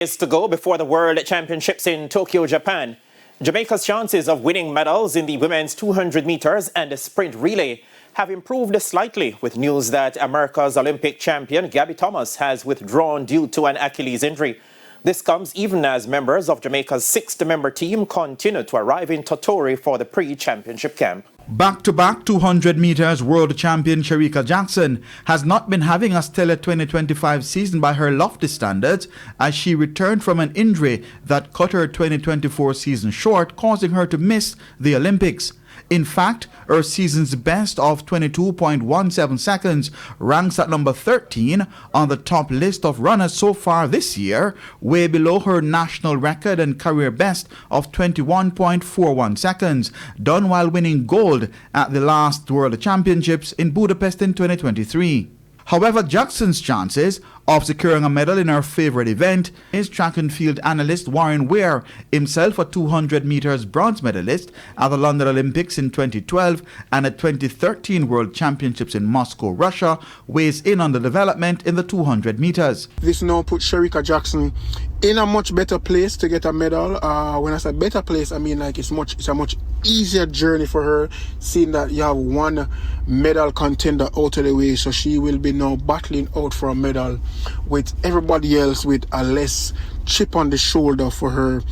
Is to go before the World Championships in Tokyo, Japan. Jamaica's chances of winning medals in the women's 200 meters and the sprint relay have improved slightly, with news that America's Olympic champion Gabby has withdrawn due to an Achilles injury. This comes even as members of Jamaica's sixth-member team continue to arrive in Totori for the pre-championship camp. Back-to-back 200 meters world champion Shericka Jackson has not been having a stellar 2025 season by her lofty standards as she returned from an injury that cut her 2024 season short, causing her to miss the Olympics. In fact, her season's best of 22.17 seconds ranks at number 13 on the top list of runners so far this year, way below her national record and career best of 21.41 seconds, done while winning gold at the last World Championships in Budapest in 2023. However, Jackson's chances of securing a medal in her favorite event is track and field analyst Warren Ware, himself a 200 meters bronze medalist at the London Olympics in 2012 and at 2013 World Championships in Moscow, Russia, weighs in on the development in the 200 meters. This now puts Shericka Jackson in a much better place to get a medal. When I say better place, I mean like it's a much easier journey for her, seeing that you have one medal contender out of the way. So she will be now battling out for a medal with everybody else with a less chip on the shoulder for her,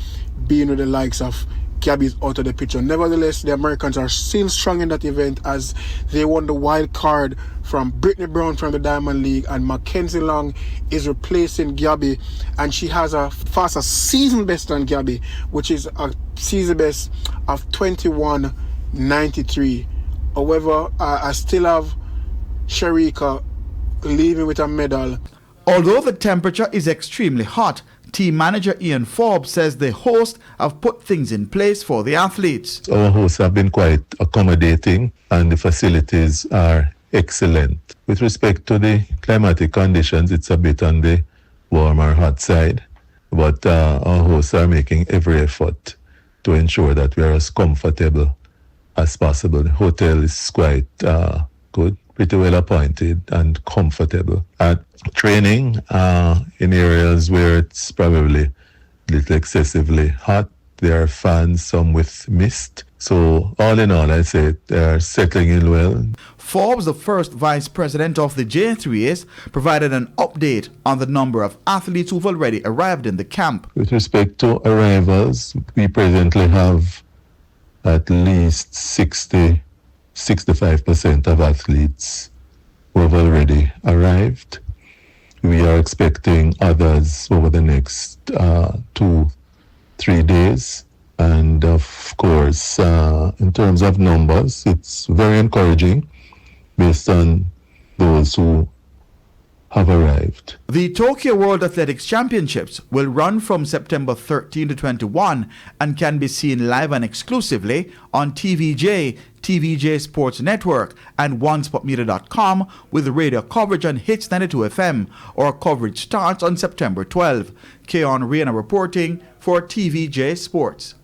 being with the likes of Gabby's out of the picture. Nevertheless, the Americans are still strong in that event as they won the wild card from Brittany Brown from the Diamond League, and Mackenzie Long is replacing Gabby, and she has a faster season best than Gabby, which is a season best of 21.93. However, I still have Shericka leaving with a medal. Although the temperature is extremely hot, team manager Ian Forbes says the hosts have put things in place for the athletes. Our hosts have been quite accommodating and the facilities are excellent. With respect to the climatic conditions, it's a bit on the warm or hot side, but our hosts are making every effort to ensure that we are as comfortable as possible. The hotel is quite good, pretty well appointed and comfortable. At training in areas where it's probably a little excessively hot, there are fans, some with mist. So all in all, I say they're settling in well. Forbes, the first vice president of the J3s, provided an update on the number of athletes who've already arrived in the camp. With respect to arrivals, we presently have at least 65% of athletes who have already arrived. We are expecting others over the next 2-3 days. And of course, in terms of numbers, it's very encouraging based on those who have arrived. The Tokyo World Athletics Championships will run from September 13 to 21 and can be seen live and exclusively on TVJ, TVJ Sports Network, and OneSpotMedia.com with radio coverage on Hits 92 FM. Our coverage starts on September 12. Keon Reina reporting for TVJ Sports.